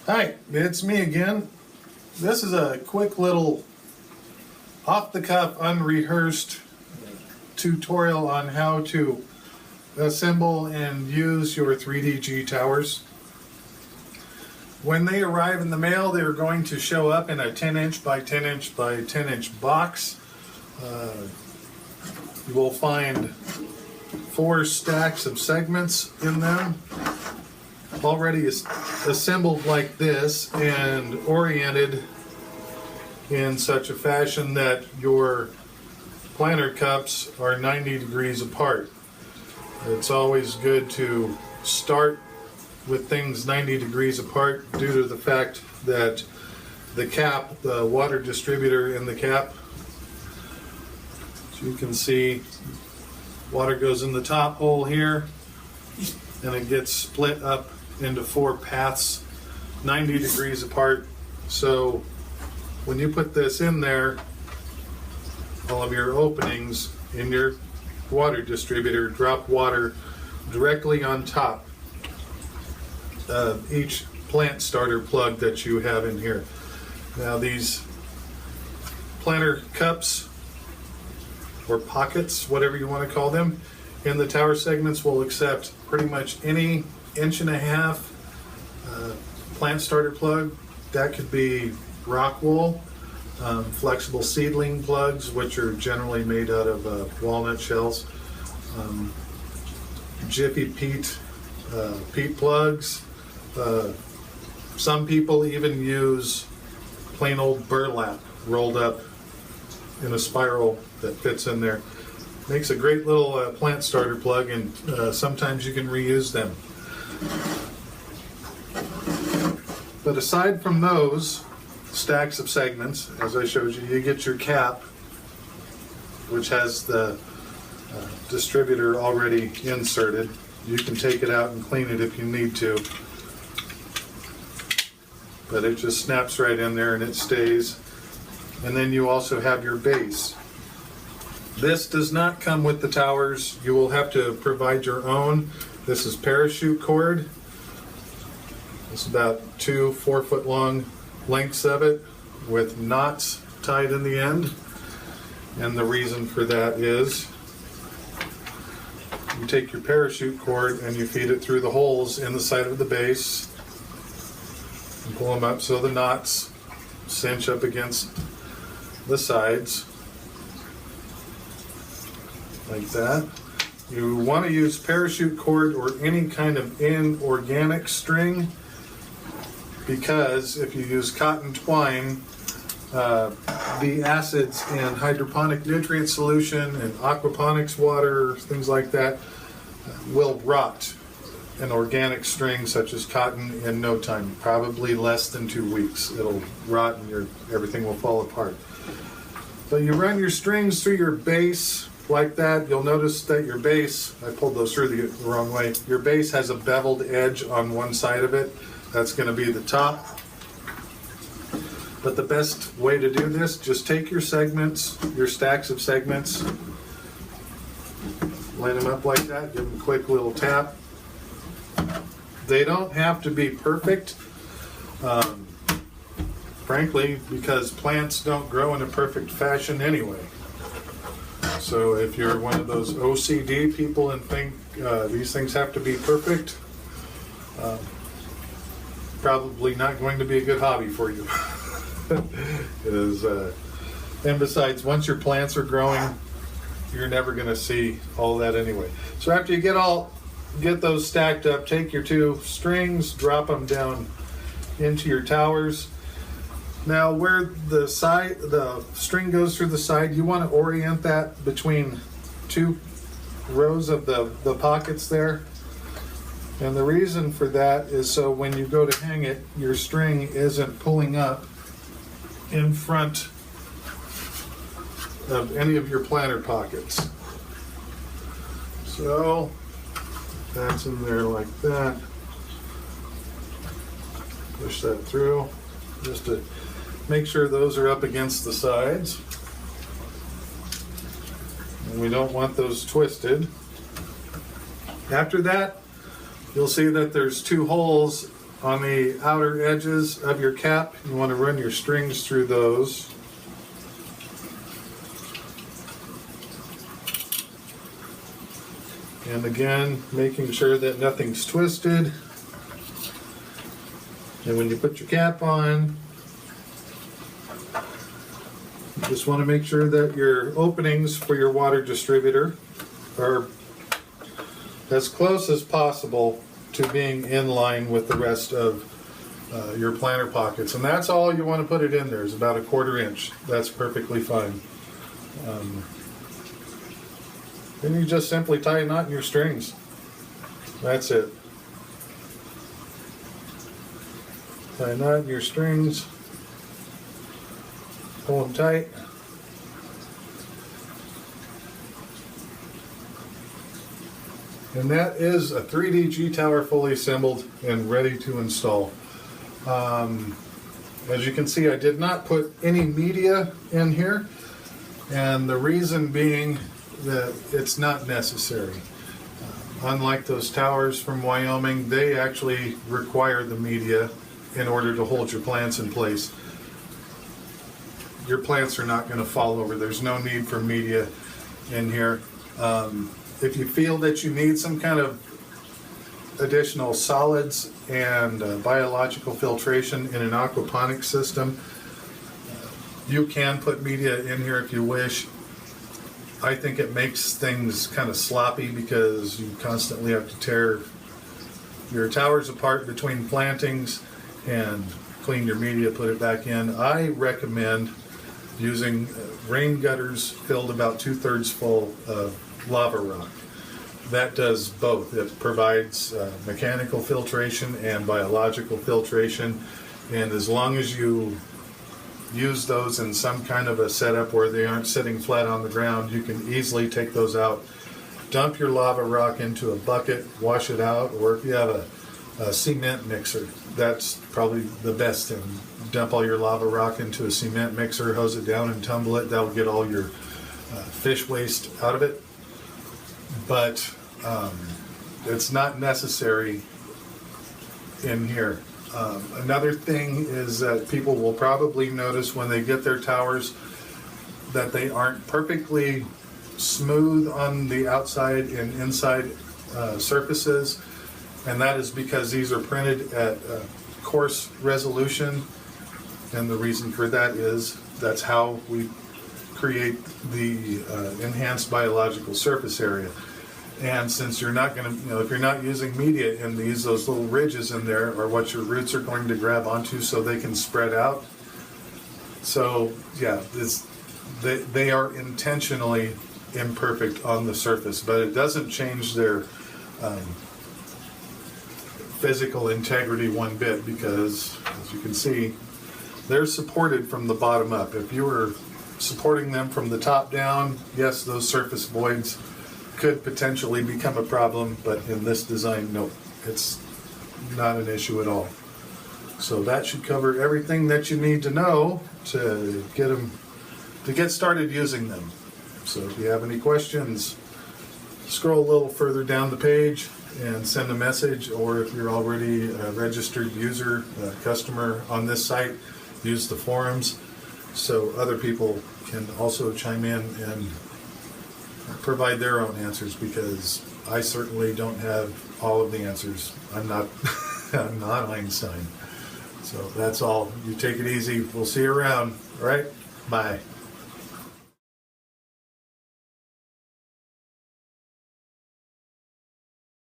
Hi, it's me again. This is a quick little off-the-cuff, unrehearsed tutorial on how to assemble and use your 3DG towers. When they arrive in the mail, they're going to show up in a 10-inch by 10-inch by 10-inch box. You will find 4 stacks of segments in them, already assembled like this and oriented in such a fashion that your planter cups are 90 degrees apart. It's always good to start with things 90 degrees apart due to the fact that the cap, the water distributor in the cap, as you can see, water goes in the top hole here and it gets split up into 4 paths 90 degrees apart. So when you put this in there, all of your openings in your water distributor drop water directly on top of each plant starter plug that you have in here. Now these planter cups or pockets, whatever you want to call them, in the tower segments will accept pretty much any 1.5 inch plant starter plug. That could be rock wool, flexible seedling plugs, which are generally made out of walnut shells, Jiffy Peat peat plugs. Some people even use plain old burlap rolled up in a spiral that fits in there. Makes a great little plant starter plug, and sometimes you can reuse them. But aside from those stacks of segments, as I showed you, you get your cap, which has the distributor already inserted. You can take it out and clean it if you need to, but it just snaps right in there and it stays. And then you also have your base. This does not come with the towers. You will have to provide your own. This is parachute cord. It's about 2 4-foot long lengths of it with knots tied in the end. And the reason for that is you take your parachute cord and you feed it through the holes in the side of the base and pull them up so the knots cinch up against the sides like that. You want to use parachute cord or any kind of inorganic string, because if you use cotton twine, the acids in hydroponic nutrient solution and aquaponics water, things like that, will rot an organic string such as cotton in no time, probably less than 2 weeks. It'll rot and everything will fall apart. So you run your strings through your base like that. You'll notice that your base, I pulled those through the wrong way, your base has a beveled edge on one side of it. That's going to be the top. But the best way to do this, just take your segments, your stacks of segments, line them up like that, give them a quick little tap. They don't have to be perfect, frankly, because plants don't grow in a perfect fashion anyway. So if you're one of those OCD people and think these things have to be perfect, probably not going to be a good hobby for you. And besides, once your plants are growing, you're never going to see all that anyway. So after you get those stacked up, take your 2 strings, drop them down into your towers. Now where the string goes through the side, you want to orient that between 2 rows of the pockets there. And the reason for that is so when you go to hang it, your string isn't pulling up in front of any of your planter pockets. So that's in there like that. Push that through just to make sure those are up against the sides. And we don't want those twisted. After that, you'll see that there's 2 holes On the outer edges of your cap, you want to run your strings through those. And again, making sure that nothing's twisted. And when you put your cap on, you just want to make sure that your openings for your water distributor are as close as possible to being in line with the rest of your planter pockets. And that's all you want to put it in there, is about 1/4 inch. That's perfectly fine. Then you just simply tie a knot in your strings. That's it. Tie a knot in your strings. Pull them tight. And that is a 3D G-Tower fully assembled and ready to install. As you can see, I did not put any media in here, and the reason being that it's not necessary. Unlike those towers from Wyoming, they actually require the media in order to hold your plants in place. Your plants are not going to fall over. There's no need for media in here. If you feel that you need some kind of additional solids and biological filtration in an aquaponics system, you can put media in here if you wish. I think it makes things kind of sloppy because you constantly have to tear your towers apart between plantings and clean your media, put it back in. I recommend using rain gutters filled about 2/3 full of lava rock. That does both. It provides mechanical filtration and biological filtration, and as long as you use those in some kind of a setup where they aren't sitting flat on the ground, you can easily take those out. Dump your lava rock into a bucket, wash it out, or if you have a cement mixer, that's probably the best thing. Dump all your lava rock into a cement mixer, hose it down and tumble it. That'll get all your fish waste out of it. But it's not necessary in here. Another thing is that people will probably notice when they get their towers that they aren't perfectly smooth on the outside and inside surfaces, and that is because these are printed at coarse resolution, and the reason for that is that's how we create the enhanced biological surface area. And since you're not going to, if you're not using media in these, those little ridges in there are what your roots are going to grab onto so they can spread out. So yeah, they are intentionally imperfect on the surface, but it doesn't change their physical integrity one bit, because as you can see, they're supported from the bottom up. If you were supporting them from the top down, yes, those surface voids could potentially become a problem, but in this design, no, it's not an issue at all. So that should cover everything that you need to know to get started using them. So if you have any questions, scroll a little further down the page and send a message, or if you're already a registered user, customer on this site, use the forums so other people can also chime in and provide their own answers, because I certainly don't have all of the answers. I'm not I'm not Einstein. So that's all. You take it easy. We'll see you around. All right? Bye.